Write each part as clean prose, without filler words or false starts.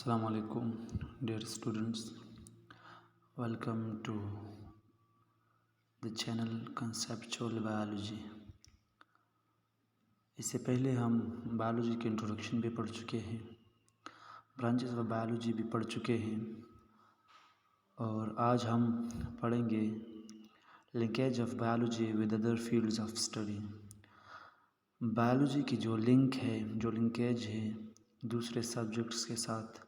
Assalamu alaikum, dear students. Welcome to the channel Conceptual Biology. इससे पहले हम biology के इंट्रोडक्शन भी पढ़ चुके हैं, ब्रांचेस ऑफ बायोलॉजी भी पढ़ चुके हैं और आज हम पढ़ेंगे linkage of biology with other fields of study. Biology की जो लिंक है, जो लिंकेज है दूसरे सब्जेक्ट्स के साथ,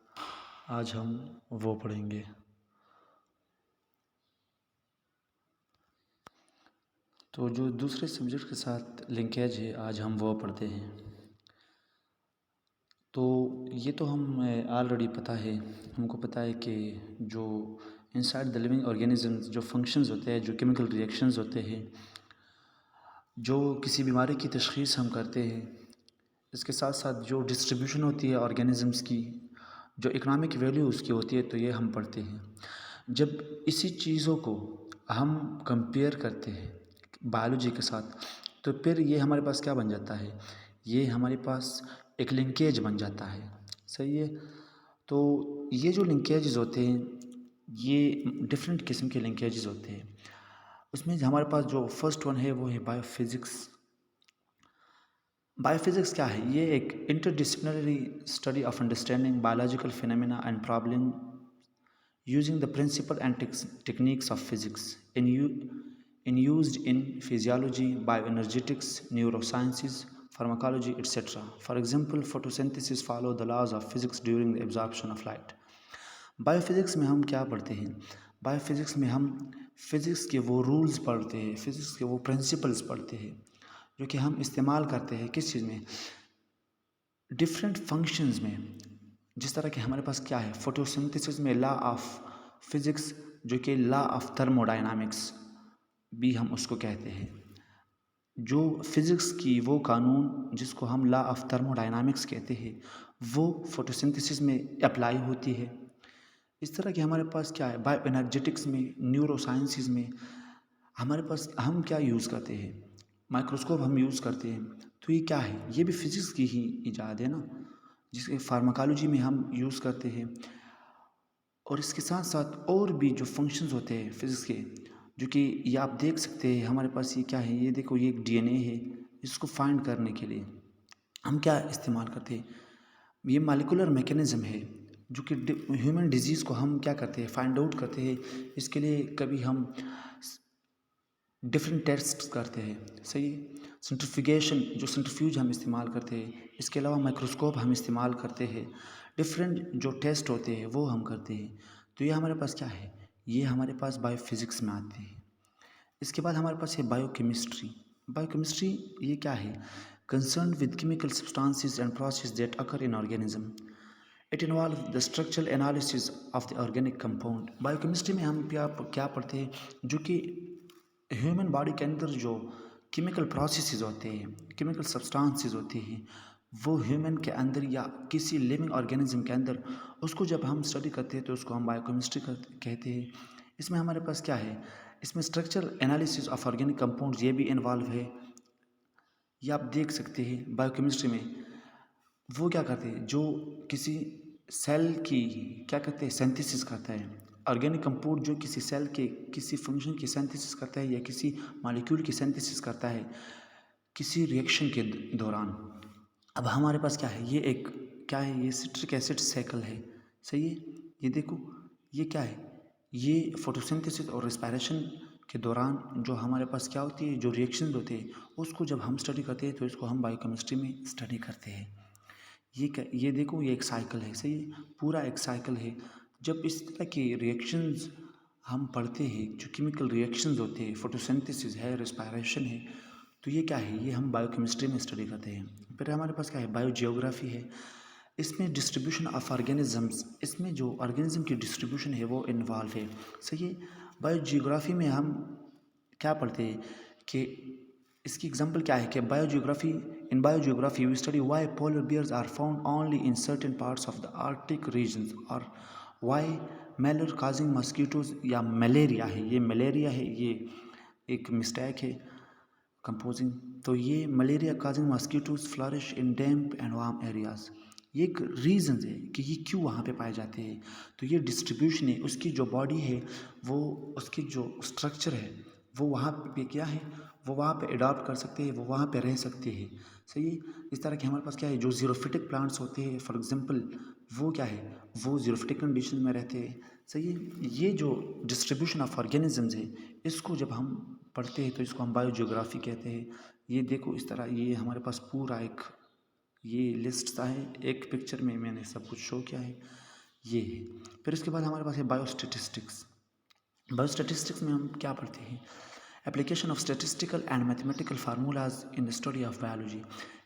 आज हम वो पढ़ेंगे। तो जो दूसरे सब्जेक्ट के साथ लिंकेज है आज हम वो पढ़ते हैं। तो ये तो हम ऑलरेडी पता है, हमको पता है कि जो इनसाइड द लिविंग ऑर्गेनिजम्स जो फंक्शंस होते हैं, जो केमिकल रिएक्शंस होते हैं, जो किसी बीमारी की तशख़ीस हम करते हैं, इसके साथ साथ जो डिस्ट्रीब्यूशन होती है ऑर्गेनिजम्स की, जो इकनॉमिक वैल्यू उसकी होती है, तो ये हम पढ़ते हैं। जब इसी चीज़ों को हम कंपेयर करते हैं बायोलॉजी के साथ, तो फिर ये हमारे पास क्या बन जाता है, ये हमारे पास एक लिंकेज बन जाता है। सही है। तो ये जो लिंकेजेस होते हैं, ये डिफरेंट किस्म के लिंकेजेस होते हैं। उसमें हमारे पास जो फर्स्ट वन है वो है बायोफिज़िक्स। बायोफिज़िक्स क्या है? ये एक interdisciplinary study of understanding biological phenomena and problem using the principle and techniques of physics used in physiology, bioenergetics, neurosciences, pharmacology, etc. For example, photosynthesis follow the laws of physics during the absorption of light. Biophysics में हम क्या पढ़ते हैं? Biophysics में हम physics के वो rules पढ़ते हैं, फिज़िक्स के वो प्रिंसिपल्स पढ़ते हैं जो कि हम इस्तेमाल करते हैं किस चीज़ में, डिफरेंट फंक्शंस में। जिस तरह के हमारे पास क्या है, फोटोसिंथेसिस में लॉ ऑफ फिज़िक्स जो कि लॉ ऑफ थर्मोडायनामिक्स भी हम उसको कहते हैं। जो फिज़िक्स की वो कानून जिसको हम लॉ ऑफ थर्मोडायनामिक्स कहते हैं, वो फोटोसिंथेसिस में अप्लाई होती है। इस तरह के हमारे पास क्या है, बायो एनर्जेटिक्स में, न्यूरोसाइंसिस में हमारे पास हम क्या यूज़ करते हैं, माइक्रोस्कोप हम यूज़ करते हैं। तो ये क्या है, ये भी फिज़िक्स की ही इजाद है ना, जिसके फार्माकोलॉजी में हम यूज़ करते हैं। और इसके साथ साथ और भी जो फंक्शंस होते हैं फिज़िक्स के, जो कि ये आप देख सकते हैं हमारे पास ये क्या है, ये देखो ये एक डीएनए है। इसको फाइंड करने के लिए हम क्या इस्तेमाल करते हैं, ये मॉलिक्यूलर मैकेनिज़्म है जो कि ह्यूमन डिजीज़ को हम क्या करते हैं, फाइंड आउट करते हैं। इसके लिए कभी हम डिफरेंट टेस्ट करते हैं। सही, सेंट्रीफ्यूगेशन जो सेंट्रीफ्यूज हम इस्तेमाल करते हैं, इसके अलावा माइक्रोस्कोप हम इस्तेमाल करते हैं, डिफरेंट जो टेस्ट होते हैं वो हम करते हैं। तो ये हमारे पास क्या है, ये हमारे पास बायोफिज़िक्स में आते हैं। इसके बाद हमारे पास है बायोकेमिस्ट्री। बायोकेमिस्ट्री ये क्या है, concern with chemical substances and process that occur in organism. It involve the structural analysis of the organic compound. Biochemistry में हम क्या पढ़ते हैं, जो कि ह्यूमन बॉडी के अंदर जो केमिकल प्रोसेसेस होते हैं, केमिकल सब्सटेंसेस होते हैं, वो ह्यूमन के अंदर या किसी लिविंग ऑर्गेनिज्म के अंदर, उसको जब हम स्टडी करते हैं तो उसको हम बायोकेमिस्ट्री कहते हैं। इसमें हमारे पास क्या है, इसमें structural analysis of organic compounds ये भी इन्वॉल्व है। ये आप देख सकते हैं बायोकेमिस्ट्री में वो क्या करते हैं, जो किसी सेल की क्या कहते हैं, सिंथेसिस करता है। ऑर्गेनिक कंपाउंड जो किसी सेल के किसी फंक्शन की सिंथेसिस करता है या किसी मॉलिक्यूल की सिंथेसिस करता है किसी रिएक्शन के दौरान। अब हमारे पास क्या है, ये एक क्या है, ये सिट्रिक एसिड साइकिल है। सही है। ये देखो ये क्या है, ये फोटोसिंथेसिस और रेस्पिरेशन के दौरान जो हमारे पास क्या होती है, जो रिएक्शंस होते हैं, उसको जब हम स्टडी करते हैं तो इसको हम बायोकेमिस्ट्री में स्टडी करते हैं। ये देखो ये एक साइकिल है। सही है, पूरा एक साइकिल है। जब इस तरह के रिएक्शंस हम पढ़ते हैं, जो केमिकल रिएक्शंस होते हैं, फोटोसिंथेसिस है, रेस्पिरेशन है, तो ये क्या है, ये हम बायोकेमिस्ट्री में स्टडी करते हैं। फिर हमारे पास क्या है, बायोजियोग्राफी है। इसमें डिस्ट्रीब्यूशन ऑफ ऑर्गेनिजम्स, इसमें जो ऑर्गेनिज्म की डिस्ट्रीब्यूशन है वो इन्वॉल्व है। सही है। बायोजियोग्राफी में हम क्या पढ़ते हैं कि इसकी एग्जांपल क्या है कि biogeography we study why polar bears are found only in certain parts of the Arctic regions, और व्हाई मेलर काजिंग मस्कीटोज, या मलेरिया है, ये मलेरिया है, ये एक मिस्टेक है कंपोजिंग। तो ये malaria causing mosquitoes flourish in damp and warm areas. ये एक रीज़न्स है कि ये क्यों वहाँ पे पाए जाते हैं। तो ये डिस्ट्रीब्यूशन है, उसकी जो बॉडी है वो, उसकी जो स्ट्रक्चर है वो वहाँ पे क्या है, वो वहाँ पे अडॉप्ट कर सकते हैं, वो वहाँ पे रह सकते हैं। सही है। इस तरह के हमारे पास क्या है, जो ज़ीरोफिटिक प्लांट्स होते हैं फॉर एग्जांपल, वो क्या है, वो ज़ीरोफिटिक कंडीशन में रहते हैं। सही है। ये जो डिस्ट्रीब्यूशन ऑफ ऑर्गेनिजम्स है, इसको जब हम पढ़ते हैं तो इसको हम बायोजियोग्राफी कहते हैं। ये देखो इस तरह, ये हमारे पास पूरा एक ये लिस्ट सा है, एक पिक्चर में मैंने सब कुछ शो किया है, ये है। फिर इसके बाद हमारे पास है बायोस्टैटिस्टिक्स। बायोस्टैटिस्टिक्स में हम क्या पढ़ते हैं, application of statistical and mathematical formulas in the study of biology.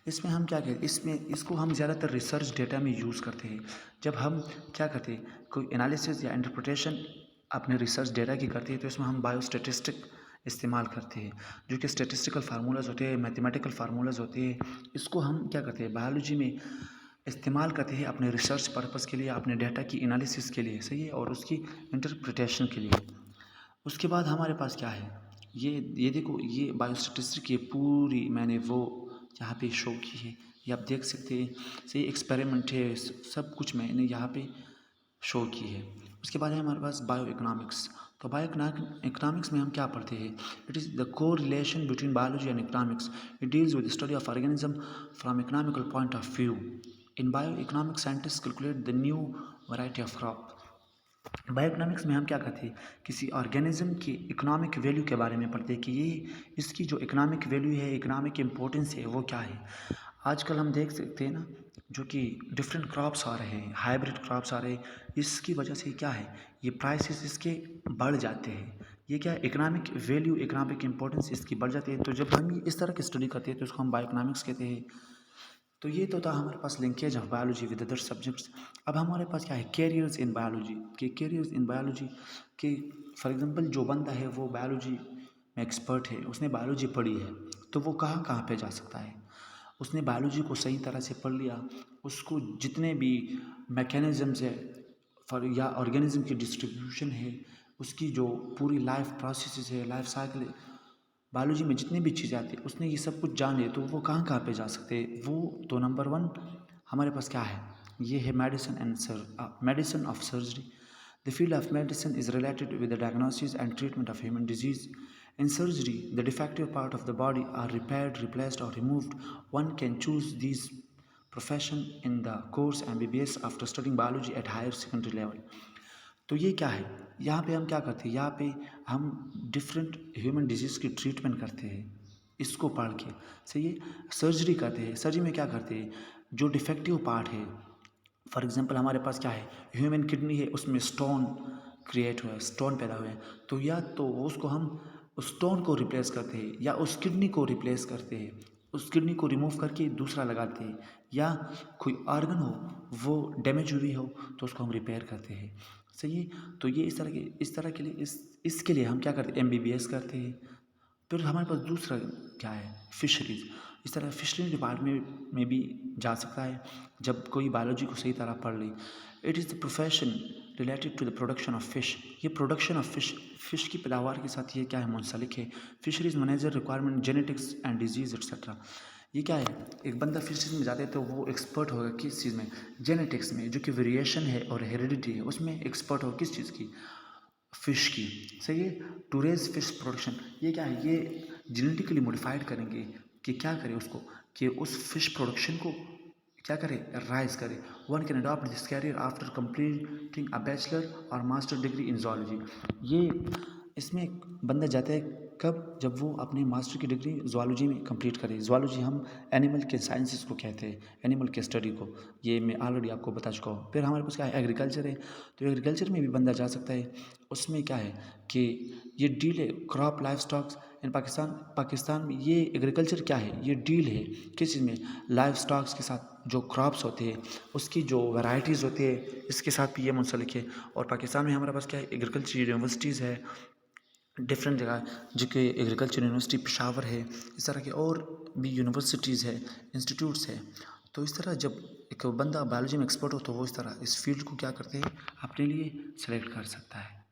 इसमें हम क्या कहते हैं, इसमें इसको हम ज़्यादातर रिसर्च डेटा में यूज़ करते हैं। जब हम क्या करते हैं, कोई एनालिसिस या इंटरप्रिटेशन अपने रिसर्च डेटा की करते हैं, तो इसमें हम बायोस्टैटिस्टिक इस्तेमाल करते हैं, जो कि स्टैटिस्टिकल फार्मूलाज होते हैं, मैथमेटिकल फार्मूलाज होते हैं। इसको हम क्या करते हैं, बायोलॉजी में इस्तेमाल करते हैं अपने रिसर्च पर्पज़ के लिए, अपने डेटा की एनालिसिस के लिए। सही है। और उसकी इंटरप्रिटेशन के लिए। उसके बाद हमारे पास क्या है, ये देखो, ये बायोस्टैटिस्टिक्स की पूरी मैंने वो यहाँ पे शो की है, ये आप देख सकते हैं। सही एक्सपेरिमेंट है, सब कुछ मैंने यहाँ पे शो की है। उसके बाद है हमारे पास बायो इकोनॉमिक्स। तो बायो इकोनॉमिक्स में हम क्या पढ़ते हैं, it is the correlation between biology and economics. It deals with study of organism from economical point of view. In bio economics scientist calculate the new variety of crop. Bioeconomics में हम क्या करते हैं, किसी organism की economic value के बारे में पढ़ते हैं कि ये, इसकी जो इकोनॉमिक वैल्यू है, इकोनॉमिक इम्पोर्टेंस है, वो क्या है। आजकल हम देख सकते हैं ना, जो कि डिफरेंट क्रॉप्स आ रहे हैं, हाइब्रिड क्रॉप्स आ रहे हैं, इसकी वजह से क्या है, ये प्राइसेस इसके बढ़ जाते हैं। ये क्या है, इकोनॉमिक वैल्यू, इकोनॉमिक इंपॉर्टेंस इसकी बढ़ जाती है। तो जब हम इस तरह की स्टडी करते हैं तो इसको हम बायोइकोनॉमिक्स कहते हैं। तो ये तो था हमारे पास linkage of biology with other subjects. अब हमारे पास क्या है, कैरियर्स इन बायोलॉजी। के कैरियर्स इन बायोलॉजी के, फॉर एग्जांपल जो बंदा है वो बायोलॉजी में एक्सपर्ट है, उसने बायोलॉजी पढ़ी है, तो वो कहाँ कहाँ पे जा सकता है। उसने बायोलॉजी को सही तरह से पढ़ लिया, उसको जितने भी मैकेनिज़म्स है फॉर या ऑर्गेनिज्म की डिस्ट्रीब्यूशन है, उसकी जो पूरी लाइफ प्रोसेस है, लाइफ साइकिल है, बायोलॉजी में जितनी भी चीज़ें आती है, उसने ये सब कुछ जान लिया, तो वो कहाँ कहाँ पे जा सकते हैं वो। तो नंबर वन हमारे पास क्या है, ये है medicine and medicine of surgery. The field of medicine is related with the diagnosis and treatment of human disease. In surgery the defective part of the body are repaired, replaced और removed. One can choose these profession in the course MBBS after studying biology at higher secondary level. तो ये क्या है, यहाँ पे हम क्या करते हैं, यहाँ पे हम डिफरेंट ह्यूमन डिजीज़ की ट्रीटमेंट करते हैं, इसको पढ़ के। सही है। सर्जरी करते हैं, सर्जरी में क्या करते हैं, जो डिफेक्टिव पार्ट है, फॉर एग्जांपल हमारे पास क्या है, ह्यूमन किडनी है, उसमें स्टोन क्रिएट हुआ है, स्टोन पैदा हुए हैं, तो या तो उसको हम उस स्टोन को रिप्लेस करते हैं, या उस किडनी को रिप्लेस करते हैं, उस किडनी को रिमूव करके दूसरा लगाते हैं, या कोई ऑर्गन हो वो डैमेज हुई हो तो उसको हम रिपेयर करते हैं। सही है। तो ये इस तरह के लिए इसके लिए हम क्या करते हैं, MBBS करते हैं। फिर हमारे पास दूसरा क्या है, फिशरीज। इस तरह फिशरी डिपार्टमेंट में भी जा सकता है जब कोई बायोलॉजी को सही तरह पढ़ ली। It is the profession related to the production of fish. ये प्रोडक्शन ऑफ फिश की पैदावार के साथ ये क्या है, मुंसलिक है। Fisheries manager requirement genetics and disease etcetera. ये क्या है, एक बंदा फिशरीज में जाता है तो वो एक्सपर्ट होगा किस चीज़ में, जेनेटिक्स में, जो कि वेरिएशन है और हेरिडिटी है, उसमें एक्सपर्ट हो किस चीज़ की, फ़िश की। सही है। टू रेज फिश प्रोडक्शन, ये क्या है, ये जेनेटिकली मॉडिफाइड करेंगे कि क्या करें उसको, कि उस फिश प्रोडक्शन को क्या करें, राइज करें। One can adopt this career after completing a bachelor और मास्टर डिग्री इन जोलॉजी। ये इसमें बंदा जाता है कब, जब वो अपनी मास्टर की डिग्री जोलॉजी में कंप्लीट करे। जोलॉजी हम एनिमल के साइंसेस को कहते हैं, एनिमल के स्टडी को, ये मैं ऑलरेडी आपको बता चुका हूँ। फिर हमारे पास क्या है, एग्रीकल्चर है। तो एग्रीकल्चर में भी बंदा जा सकता है। उसमें क्या है कि ये डील है क्रॉप लाइफ स्टॉक्स इन पाकिस्तान में। ये एग्रीकल्चर क्या है, ये डील है किस चीज़ में, लाइफ स्टॉक्स के साथ, जो क्रॉप्स होते हैं उसकी जो वैरायटीज़ होती है, इसके साथ भी ये मुंसलिक है। और पाकिस्तान में हमारे पास क्या है, एग्रीकल्चर यूनिवर्सिटीज़ है डिफरेंट जगह, जो कि एग्रीकल्चर यूनिवर्सिटी पेशावर है, इस तरह की और भी यूनिवर्सिटीज़ है, इंस्टीट्यूट्स है। तो इस तरह जब एक बंदा बायोलॉजी में एक्सपर्ट हो तो वो इस तरह इस फील्ड को क्या करते हैं, अपने लिए सेलेक्ट कर सकता है।